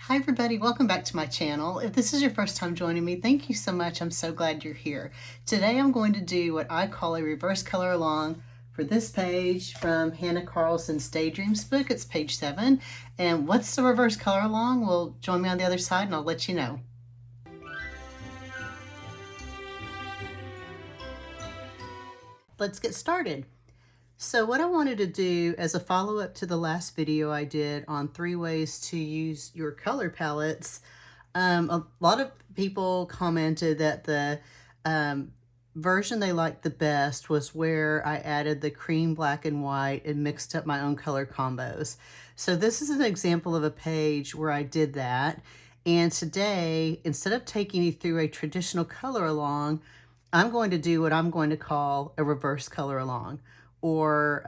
Hi everybody, welcome back to my channel. If this is your first time joining me, thank you so much. I'm so glad you're here. Today I'm going to do what I call a reverse color along for this page from Hanna Karlzon's Daydreams book. It's page 7. And what's the reverse color along? Well, join me on the other side and I'll let you know. Let's get started. So what I wanted to do as a follow-up to the last video I did on 3 ways to use your color palettes, a lot of people commented that the version they liked the best was where I added the cream, black, and white and mixed up my own color combos. So this is an example of a page where I did that. And today, instead of taking you through a traditional color along, I'm going to do what I'm going to call a reverse color along, or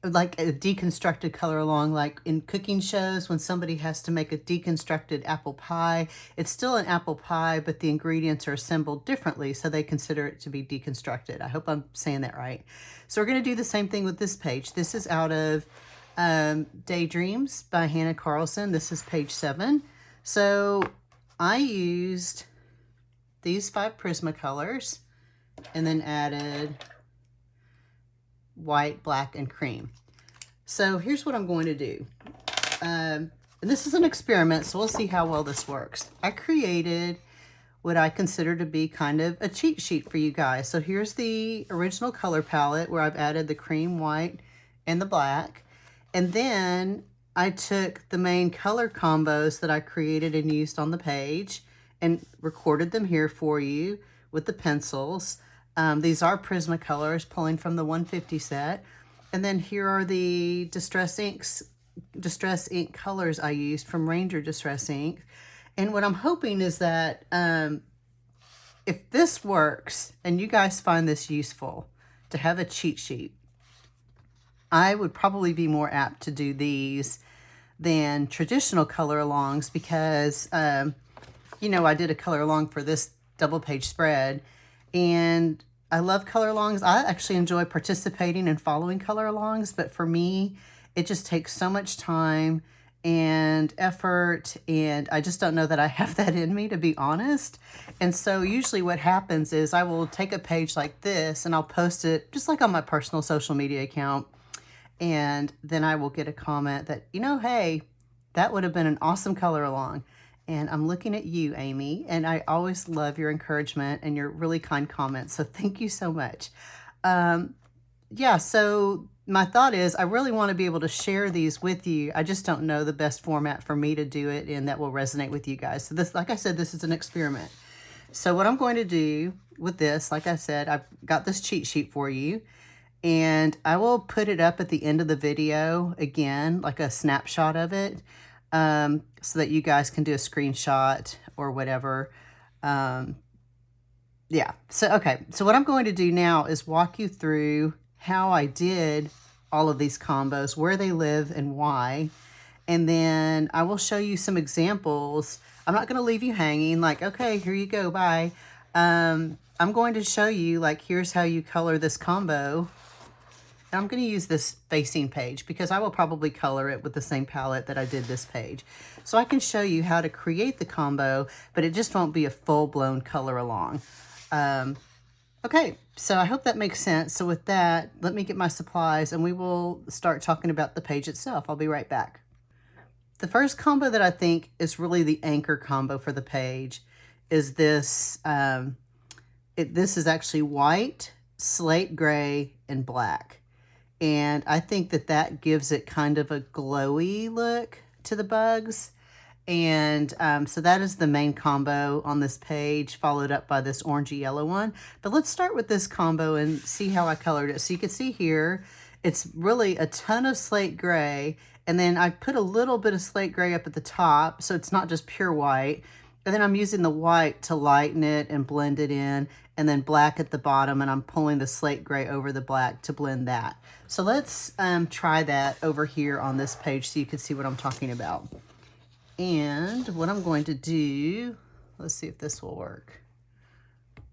like a deconstructed color along, like in cooking shows when somebody has to make a deconstructed apple pie. It's still an apple pie, but the ingredients are assembled differently, so they consider it to be deconstructed. I hope I'm saying that right. So we're going to do the same thing with this page. This is out of Daydreams by Hanna Karlzon. This is page 7. So I used these 5 Prismacolors and then added white, black, and cream. So here's what I'm going to do. And this is an experiment, so we'll see how well this works. I created what I consider to be kind of a cheat sheet for you guys. So here's the original color palette where I've added the cream, white, and the black. And then I took the main color combos that I created and used on the page and recorded them here for you with the pencils. These are Prismacolors, pulling from the 150 set. And then here are the Distress ink colors I used from Ranger Distress Ink. And what I'm hoping is that if this works and you guys find this useful to have a cheat sheet, I would probably be more apt to do these than traditional color alongs because, you know, I did a color along for this double page spread. And I love color alongs. I actually enjoy participating and following color alongs, but for me, it just takes so much time and effort, and I just don't know that I have that in me, to be honest. And so usually what happens is I will take a page like this and I'll post it just like on my personal social media account, and then I will get a comment that, you know, hey, that would have been an awesome color along. And I'm looking at you, Amy, and I always love your encouragement and your really kind comments. So thank you so much. Yeah, so my thought is I really want to be able to share these with you. I just don't know the best format for me to do it and that will resonate with you guys. So this, like I said, this is an experiment. So what I'm going to do with this, like I said, I've got this cheat sheet for you. And I will put it up at the end of the video again, like a snapshot of it. So that you guys can do a screenshot or whatever. Yeah, so okay, so what I'm going to do now is walk you through how I did all of these combos, where they live and why, and then I will show you some examples. I'm not going to leave you hanging like, okay, here you go, bye. I'm going to show you, like, here's how you color this combo. And I'm going to use this facing page because I will probably color it with the same palette that I did this page. So I can show you how to create the combo, but it just won't be a full-blown color along. Okay, so I hope that makes sense. So with that, let me get my supplies and we will start talking about the page itself. I'll be right back. The first combo that I think is really the anchor combo for the page is this. This is actually white, slate gray, and black. And I think that that gives it kind of a glowy look to the bugs. And so that is the main combo on this page, followed up by this orangey yellow one. But let's start with this combo and see how I colored it. So you can see here, it's really a ton of slate gray. And then I put a little bit of slate gray up at the top, so it's not just pure white. And then I'm using the white to lighten it and blend it in, and then black at the bottom, and I'm pulling the slate gray over the black to blend that. So let's try that over here on this page so you can see what I'm talking about. And what I'm going to do, let's see if this will work.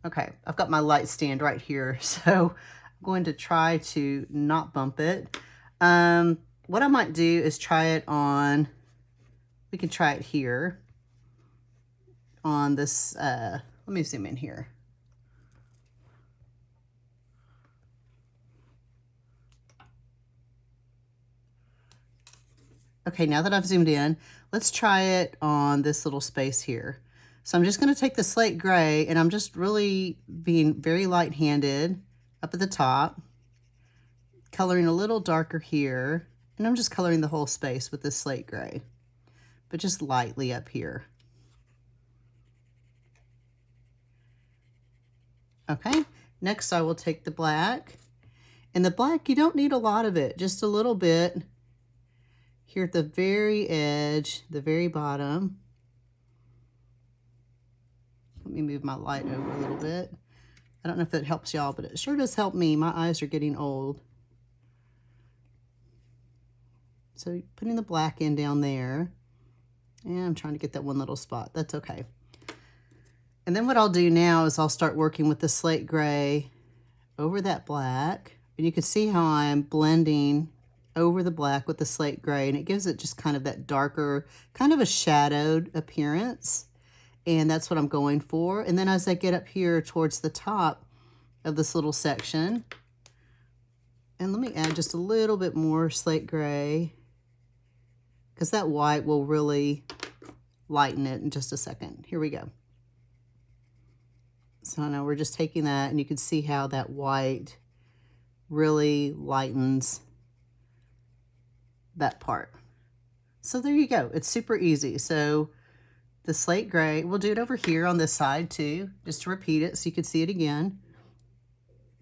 Okay, I've got my light stand right here, so I'm going to try to not bump it. What I might do is try it on We can try it here on this, let me zoom in here. Okay, now that I've zoomed in, let's try it on this little space here. So I'm just going to take the slate gray, and I'm just really being very light-handed up at the top, coloring a little darker here, and I'm just coloring the whole space with this slate gray, but just lightly up here. Okay, next I will take the black, and the black, you don't need a lot of it, just a little bit here at the very edge, the very bottom. Let me move my light over a little bit. I don't know if that helps y'all, but it sure does help me. My eyes are getting old. So putting the black in down there, and I'm trying to get that one little spot. That's okay. And then what I'll do now is I'll start working with the slate gray over that black, and you can see how I'm blending over the black with the slate gray, and it gives it just kind of that darker, kind of a shadowed appearance, and that's what I'm going for. And then as I get up here towards the top of this little section, and let me add just a little bit more slate gray, because that white will really lighten it in just a second. Here we go. So now we're just taking that, and you can see how that white really lightens that part. So there you go. It's super easy. So the slate gray, we'll do it over here on this side too, just to repeat it so you can see it again.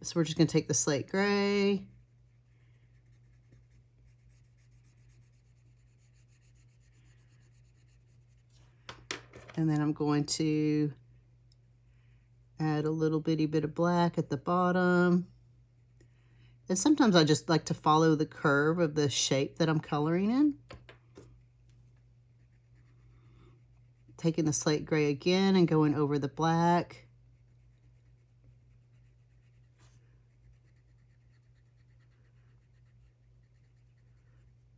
So we're just going to take the slate gray, and then I'm going to add a little bitty bit of black at the bottom. And sometimes I just like to follow the curve of the shape that I'm coloring in. Taking the slate gray again and going over the black.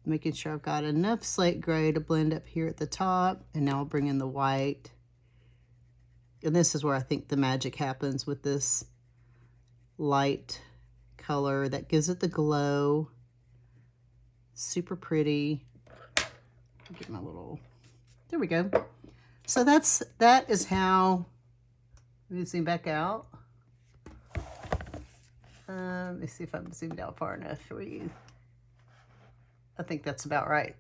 Making sure I've got enough slate gray to blend up here at the top. And now I'll bring in the white. And this is where I think the magic happens with this light color that gives it the glow. Super pretty. Get my little, there we go. So that is how, let me zoom back out. Let me see if I'm zoomed out far enough for you. I think that's about right.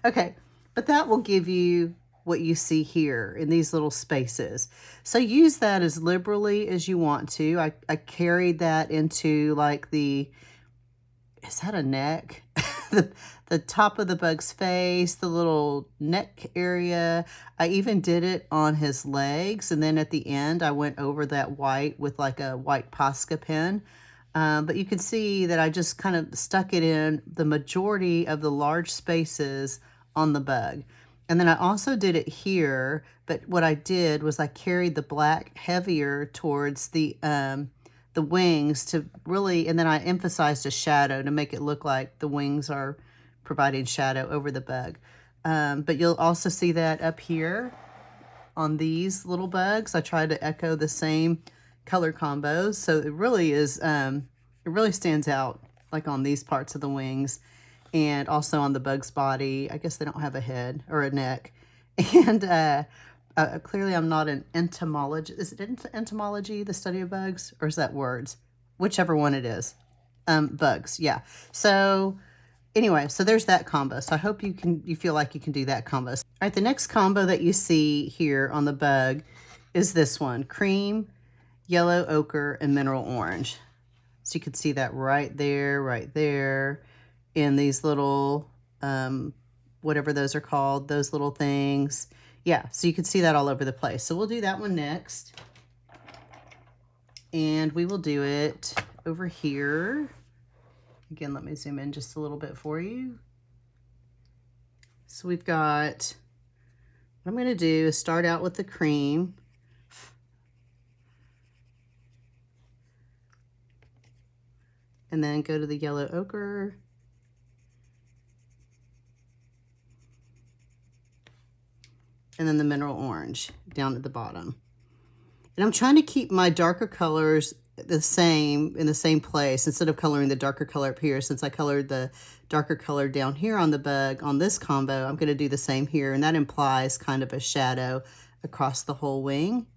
Okay, but that will give you what you see here in these little spaces. So use that as liberally as you want to. I carried that into like the, is that a neck? the top of the bug's face, the little neck area. I even did it on his legs. And then at the end, I went over that white with like a white Posca pen. But you can see that I just kind of stuck it in the majority of the large spaces on the bug. And then I also did it here, but what I did was I carried the black heavier towards the wings to really, and then I emphasized a shadow to make it look like the wings are providing shadow over the bug. But you'll also see that up here on these little bugs. I tried to echo the same color combos. So it really is, it really stands out like on these parts of the wings. And also on the bug's body. I guess they don't have a head or a neck. And clearly I'm not an entomologist. Is it entomology, the study of bugs? Or is that words? Whichever one it is. Bugs, yeah. So anyway, so there's that combo. So I hope you feel like you can do that combo. All right, the next combo that you see here on the bug is this one. Cream, yellow ochre, and mineral orange. So you can see that right there. In these little, whatever those are called, those little things. Yeah, so you can see that all over the place. So we'll do that one next. And we will do it over here. Again, let me zoom in just a little bit for you. So we've got, what I'm gonna do is start out with the cream. And then go to the yellow ochre. and then the mineral orange down at the bottom. And I'm trying to keep my darker colors the same, in the same place, instead of coloring the darker color up here. Since I colored the darker color down here on the bug on this combo, I'm going to do the same here, and that implies kind of a shadow across the whole wing.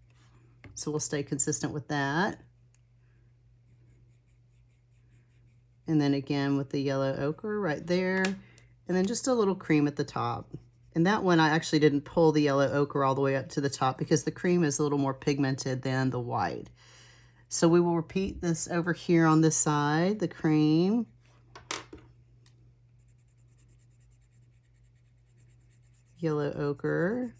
So we'll stay consistent with that. And then again with the yellow ochre right there, and then just a little cream at the top. And that one, I actually didn't pull the yellow ochre all the way up to the top because the cream is a little more pigmented than the white. So we will repeat this over here on this side, the cream. Yellow ochre.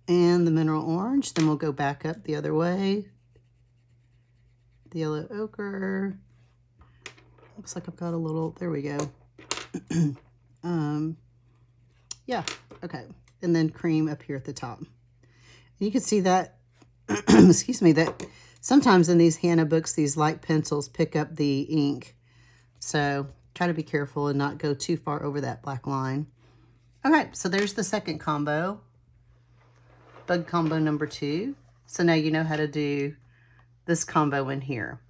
And the mineral orange. Then we'll go back up the other way. The yellow ochre. Looks like I've got a little, there we go. Yeah, okay. And then cream up here at the top. And you can see that, excuse me, that sometimes in these Hanna books, these light pencils pick up the ink. So try to be careful and not go too far over that black line. All right, so there's the second combo. Bug combo number 2. So now you know how to do this combo in here.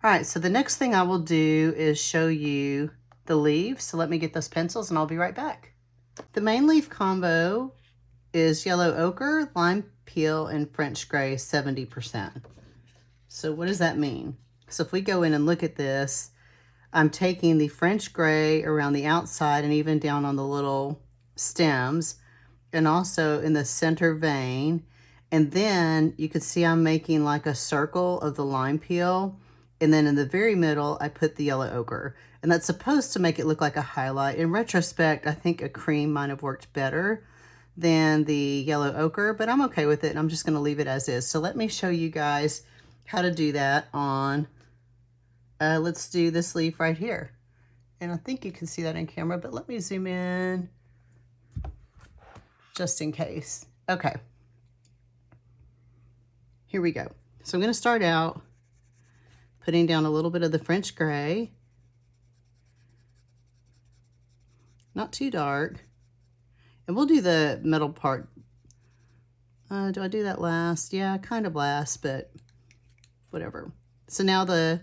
All right, so the next thing I will do is show you the leaves. So let me get those pencils and I'll be right back. The main leaf combo is yellow ochre, lime peel, and French gray 70%. So what does that mean? So if we go in and look at this, I'm taking the French gray around the outside and even down on the little stems, and also in the center vein. And then you can see I'm making like a circle of the lime peel. And then in the very middle, I put the yellow ochre. And that's supposed to make it look like a highlight. In retrospect, I think a cream might have worked better than the yellow ochre, but I'm okay with it. And I'm just gonna leave it as is. So let me show you guys how to do that on, let's do this leaf right here. And I think you can see that in camera, but let me zoom in just in case. Okay. Here we go. So I'm gonna start out putting down a little bit of the French gray. Not too dark. And we'll do the middle part. Do I do that last? Yeah, kind of last, but whatever. So now the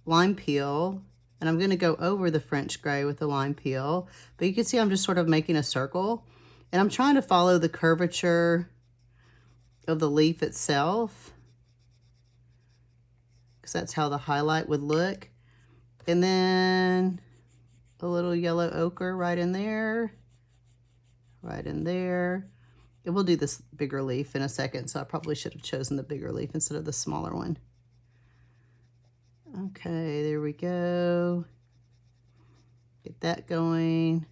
lime peel, and I'm gonna go over the French gray with the lime peel, but you can see I'm just sort of making a circle, and I'm trying to follow the curvature of the leaf itself, because that's how the highlight would look. And then a little yellow ochre right in there, right in there. And we'll do this bigger leaf in a second, so I probably should have chosen the bigger leaf instead of the smaller one. Okay, there we go. Get that going.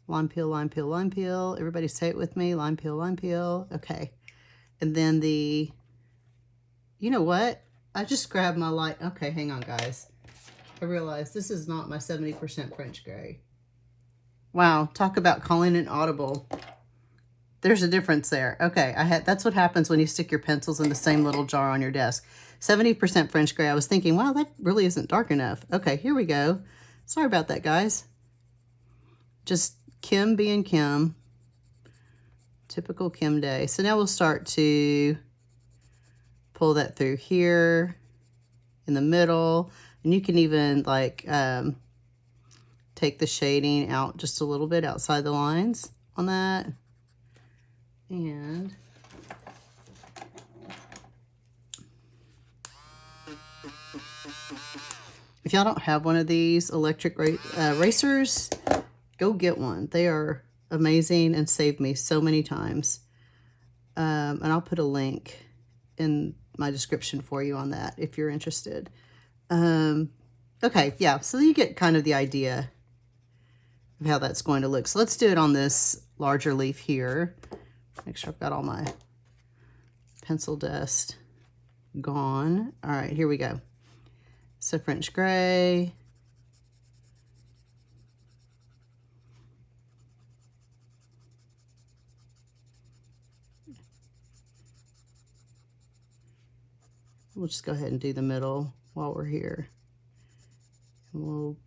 Lime peel, lime peel, lime peel. Everybody say it with me. Lime peel, lime peel. Okay. And then the, you know what? I just grabbed my light. Okay, hang on, guys. I realized this is not my 70% French gray. Wow, talk about calling it audible. There's a difference there. Okay, that's what happens when you stick your pencils in the same little jar on your desk. 70% French gray. I was thinking, wow, that really isn't dark enough. Okay, here we go. Sorry about that, guys. Just Kim being Kim. Typical Kim day. So now we'll start to pull that through here in the middle. And you can even like take the shading out just a little bit outside the lines on that. And if y'all don't have one of these electric erasers, go get one. They are amazing and saved me so many times. And I'll put a link in my description for you on that if you're interested. Okay, yeah, so you get kind of the idea of how that's going to look. So let's do it on this larger leaf here. Make sure I've got all my pencil dust gone. All right, here we go. So French gray. We'll just go ahead and do the middle while we're here. And we'll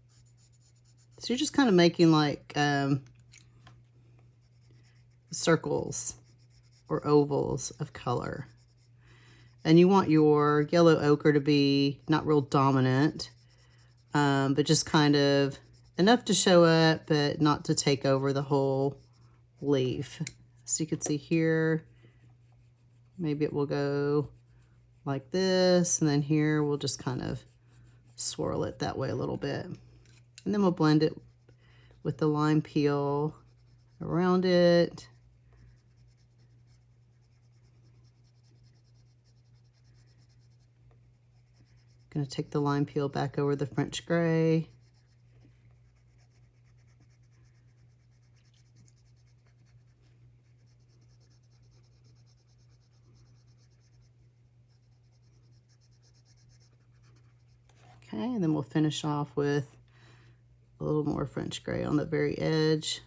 So you're just kind of making like circles or ovals of color. And you want your yellow ochre to be not real dominant, but just kind of enough to show up, but not to take over the whole leaf. So you can see here, maybe it will go like this, and then here we'll just kind of swirl it that way a little bit. And then we'll blend it with the lime peel around it. Going to take the lime peel back over the French gray. Okay, and then we'll finish off with a little more French gray on the very edge.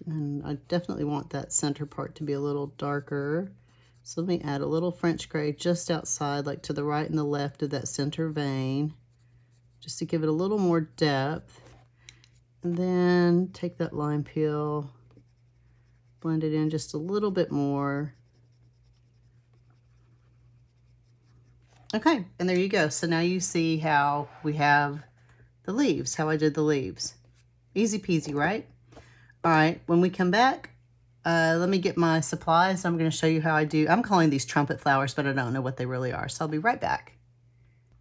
And I definitely want that center part to be a little darker. So let me add a little French gray just outside, like to the right and the left of that center vein, just to give it a little more depth. And then take that lime peel, blend it in just a little bit more. Okay, and there you go. So now you see how we have the leaves, how I did the leaves. Easy peasy, right? All right, when we come back, let me get my supplies. I'm going to show you how I do. I'm calling these trumpet flowers, but I don't know what they really are. So I'll be right back.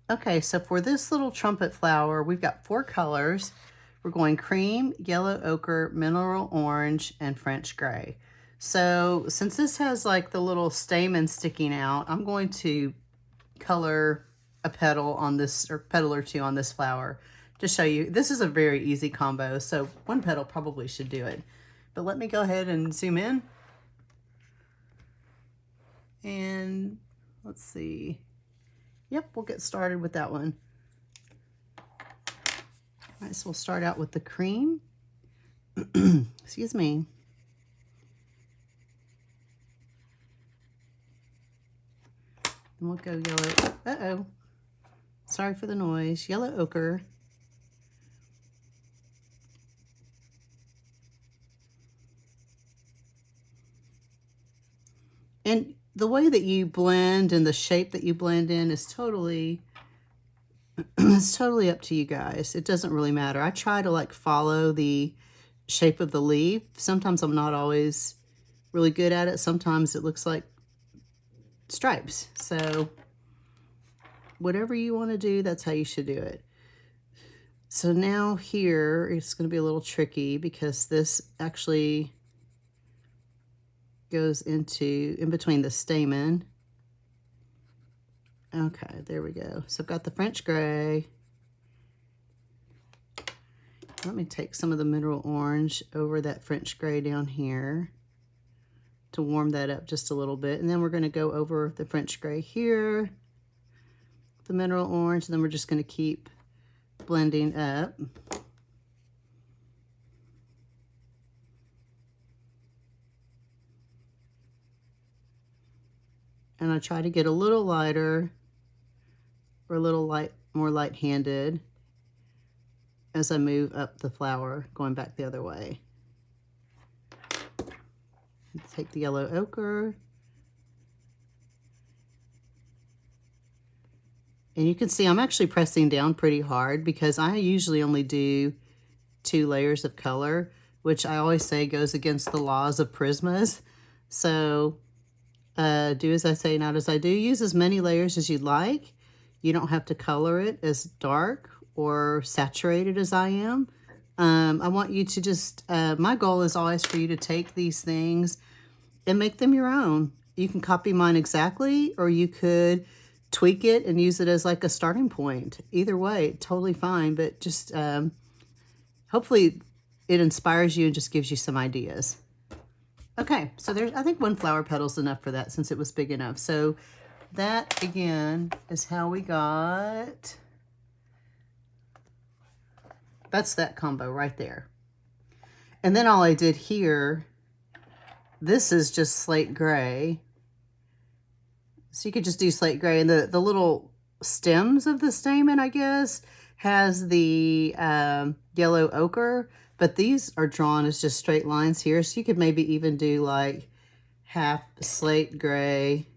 Okay, so for this little trumpet flower, we've got 4 colors. We're going cream, yellow ochre, mineral orange, and French gray. So since this has like the little stamen sticking out, I'm going to color a petal on this, or petal or 2 on this flower. To show you, this is a very easy combo, so 1 petal probably should do it. But let me go ahead and zoom in. And let's see. Yep, we'll get started with that one. All right, so we'll start out with the cream. Excuse me. And we'll go yellow. Uh-oh. Sorry for the noise. Yellow ochre. And the way that you blend and the shape that you blend in is totally, it's totally up to you guys. It doesn't really matter. I try to like follow the shape of the leaf. Sometimes I'm not always really good at it. Sometimes it looks like stripes. So whatever you want to do, that's how you should do it. So now here, it's going to be a little tricky because this actually goes into in between the stamen. Okay, there we go. So I've got the French gray. Let me take some of the mineral orange over that French gray down here to warm that up just a little bit. And then we're going to go over the French gray here, the mineral orange, and then we're just going to keep blending up. And I try to get a little lighter or a little more light-handed as I move up the flower, going back the other way. Take the yellow ochre. And you can see I'm actually pressing down pretty hard because I usually only do 2 layers of color, which I always say goes against the laws of Prismas. So do as I say, not as I do. Use as many layers as you'd like. You don't have to color it as dark or saturated as I am. I want you to just, my goal is always for you to take these things and make them your own. You can copy mine exactly, or you could tweak it and use it as like a starting point. Either way, totally fine, but just hopefully it inspires you and just gives you some ideas. Okay, so there's, I think 1 flower petal's enough for that since it was big enough. So that, again, is how we got, that's that combo right there. And then all I did here this is just slate gray. So you could just do slate gray, and the little stems of the stamen, I guess, has the yellow ochre, but these are drawn as just straight lines here. So you could maybe even do like half slate gray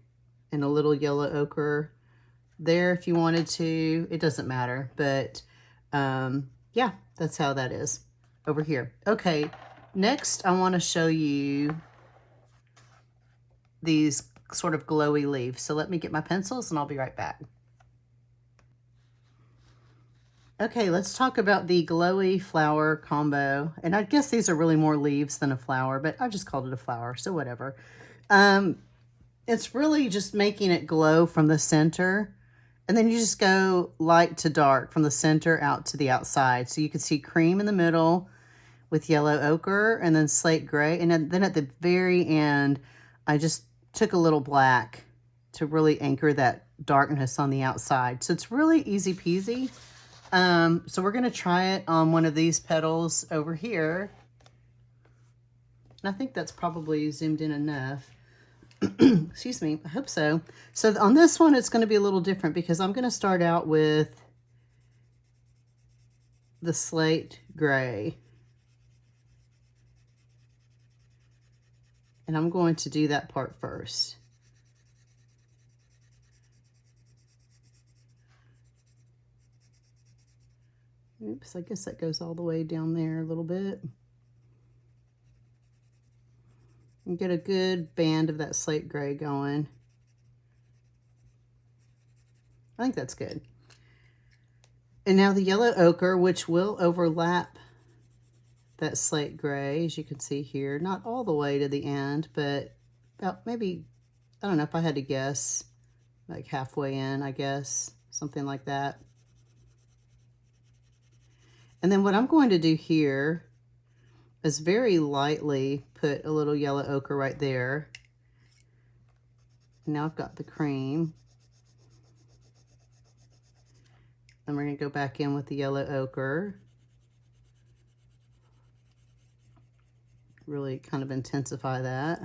and a little yellow ochre there if you wanted to. It doesn't matter, but yeah, that's how that is over here. Okay, next I want to show you these sort of glowy leaves. So let me get my pencils and I'll be right back. Okay, let's talk about the glowy flower combo. And I guess these are really more leaves than a flower, but I just called it a flower, so whatever. It's really just making it glow from the center. And then you just go light to dark from the center out to the outside. So you can see cream in the middle with yellow ochre and then slate gray. And then at the very end, I just took a little black to really anchor that darkness on the outside. So it's really easy peasy. So we're going to try it on one of these petals over here. And I think that's probably zoomed in enough. Excuse me, I hope so. So on this one, it's going to be a little different because I'm going to start out with the slate gray. And I'm going to do that part first. Oops, I guess that goes all the way down there a little bit. And get a good band of that slate gray going. I think that's good. And now the yellow ochre, which will overlap that slate gray, as you can see here. Not all the way to the end, but about maybe, I don't know if I had to guess, like halfway in, I guess, something like that. And then what I'm going to do here is very lightly put a little yellow ochre right there. Now I've got the cream. And we're going to go back in with the yellow ochre. Really kind of intensify that.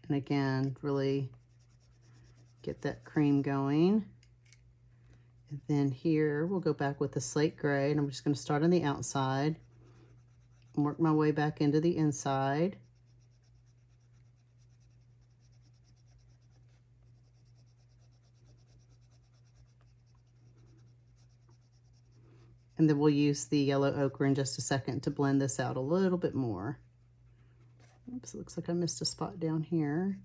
And again, really get that cream going. And then here we'll go back with the slate gray, and I'm just going to start on the outside and work my way back into the inside. And then we'll use the yellow ochre in just a second to blend this out a little bit more. Oops, it looks like I missed a spot down here.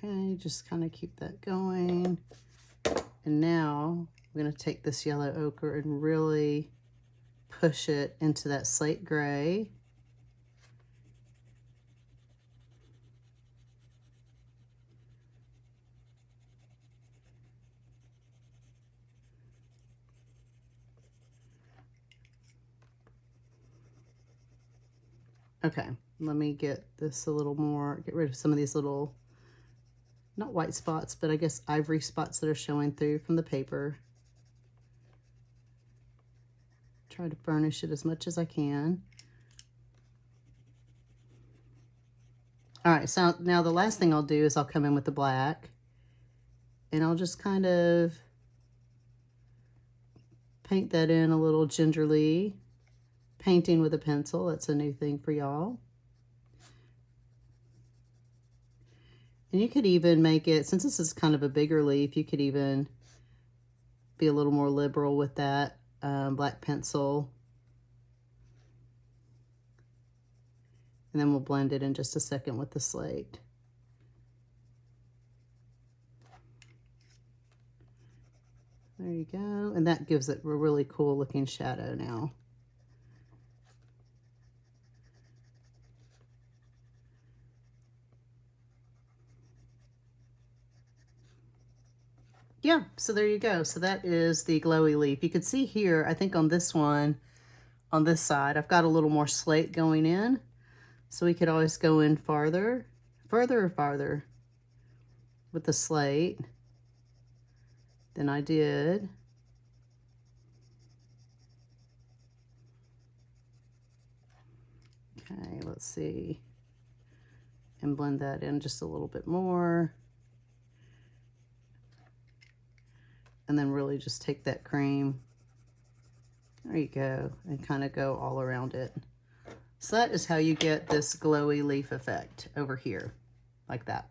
Okay, just kind of keep that going. And now I'm going to take this yellow ochre and really push it into that slate gray. Okay, let me get this a little more, get rid of some of these little, not white spots, but I guess ivory spots that are showing through from the paper. Try to burnish it as much as I can. All right, so now the last thing I'll do is I'll come in with the black, and I'll just kind of paint that in a little gingerly. Painting with a pencil, that's a new thing for y'all. And you could even make it, since this is kind of a bigger leaf, you could even be a little more liberal with that black pencil. And then we'll blend it in just a second with the slate. There you go. And that gives it a really cool looking shadow now. yeah, so there you go. So that is the glowy leaf. You can see here, I think on this one, on this side, I've got a little more slate going in. So we could always go in farther or farther with the slate than I did. Okay, let's see. And blend that in just a little bit more. And then really just take that cream. There you go. And kind of go all around it. So that is how you get this glowy leaf effect over here. Like that.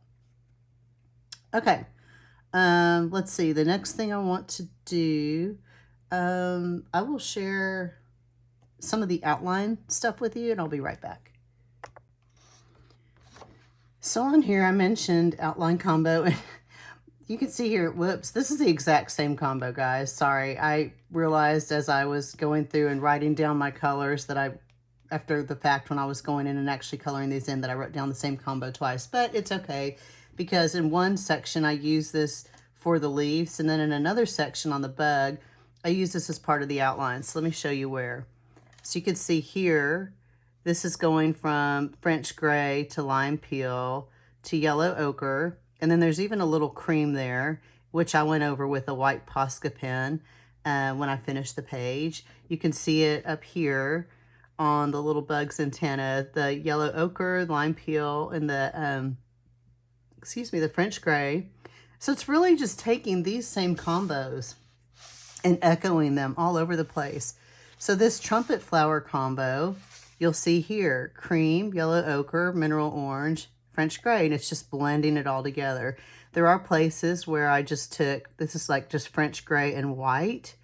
Okay. Let's see. The next thing I want to do, I will share some of the outline stuff with you and I'll be right back. So on here, I mentioned outline combo. You can see here, whoops, this is the exact same combo, guys. Sorry, I realized as I was going through and writing down my colors that after the fact when I was going in and actually coloring these in, that I wrote down the same combo twice. But it's okay, because in one section I use this for the leaves, and then in another section on the bug, I use this as part of the outline. So let me show you where. So you can see here, this is going from French gray to lime peel to yellow ochre. And then there's even a little cream there, which I went over with a white Posca pen when I finished the page. You can see it up here on the little bug's antenna, the yellow ochre, lime peel, and the, the French gray. So it's really just taking these same combos and echoing them all over the place. So this trumpet flower combo, you'll see here, cream, yellow ochre, mineral orange, French gray, and it's just blending it all together. There are places where I just took, this is like just French gray and white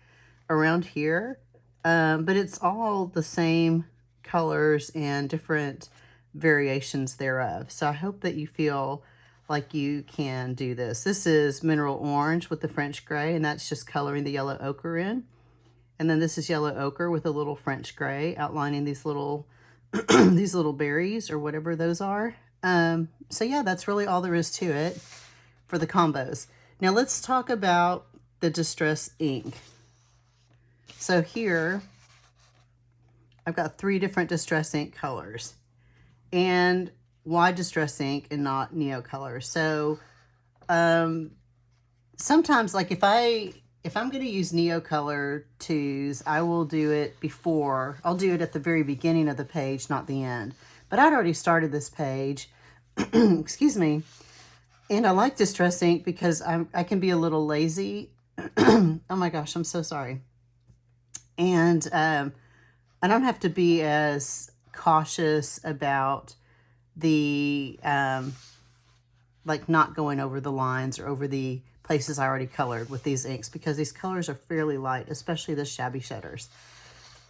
around here, but it's all the same colors and different variations thereof. So I hope that you feel like you can do this. This is mineral orange with the French gray, and that's just coloring the yellow ochre in. And then this is yellow ochre with a little French gray outlining these little these little berries or whatever those are. So yeah, that's really all there is to it for the combos. Now let's talk about the distress ink. So here, I've got 3 different distress ink colors. And why distress ink and not neo color? So sometimes, like if I'm going to use neo color twos, I will do it before. I'll do it at the very beginning of the page, not the end. But I'd already started this page, excuse me, and I like distress ink because I can be a little lazy. Oh my gosh, I'm so sorry. And I don't have to be as cautious about the, like not going over the lines or over the places I already colored with these inks, because these colors are fairly light, especially the shabby shutters.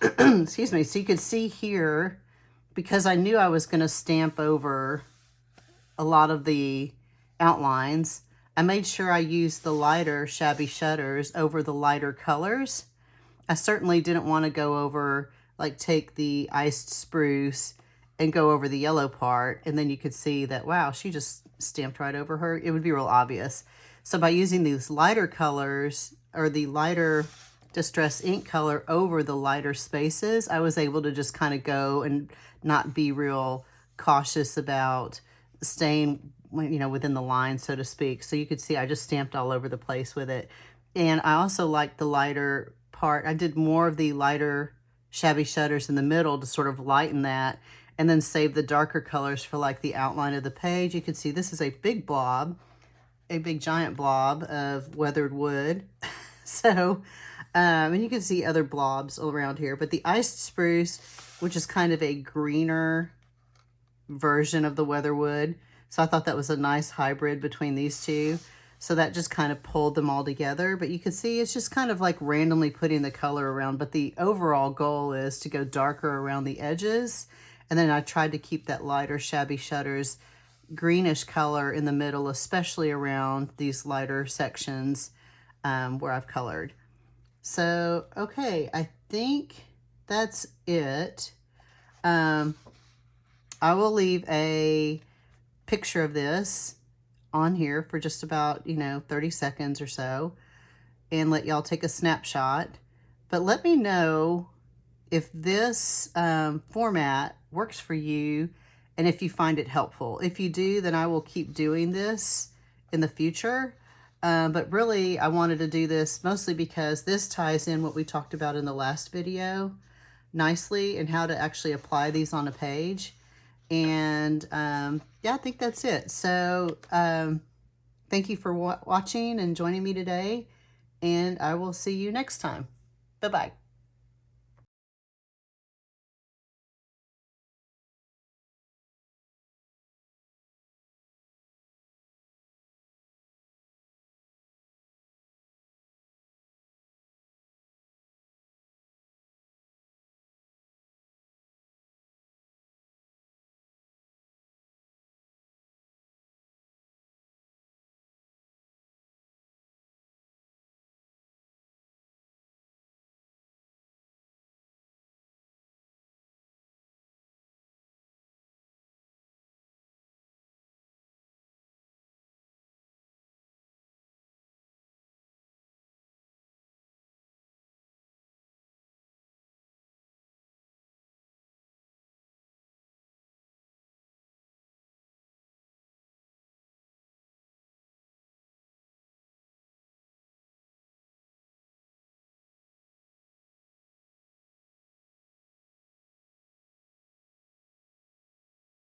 Excuse me. So you can see here, because I knew I was going to stamp over a lot of the outlines, I made sure I used the lighter shabby shutters over the lighter colors. I certainly didn't want to go over, like take the iced spruce and go over the yellow part, and then you could see that, wow, she just stamped right over her. It would be real obvious. So by using these lighter colors, or the lighter distress ink color over the lighter spaces, I was able to just kind of go and not be real cautious about staying, you know, within the line, so to speak. So you could see I just stamped all over the place with it. And I also like the lighter part. I did more of the lighter shabby shutters in the middle to sort of lighten that, and then save the darker colors for like the outline of the page. You can see this is a big blob, a big giant blob of weathered wood. So, and you can see other blobs around here, but the iced spruce, which is kind of a greener version of the weatherwood. So I thought that was a nice hybrid between these two. So that just kind of pulled them all together. But you can see it's just kind of like randomly putting the color around. But the overall goal is to go darker around the edges. And then I tried to keep that lighter shabby shutters greenish color in the middle, especially around these lighter sections where I've colored. So, okay, I think that's it. I will leave a picture of this on here for just about, 30 seconds or so. and let y'all take a snapshot. But let me know if this format works for you and if you find it helpful. If you do, then I will keep doing this in the future. But really, I wanted to do this mostly because this ties in what we talked about in the last video nicely, and how to actually apply these on a page. And yeah, I think that's it. So thank you for watching and joining me today, and I will see you next time. Bye-bye.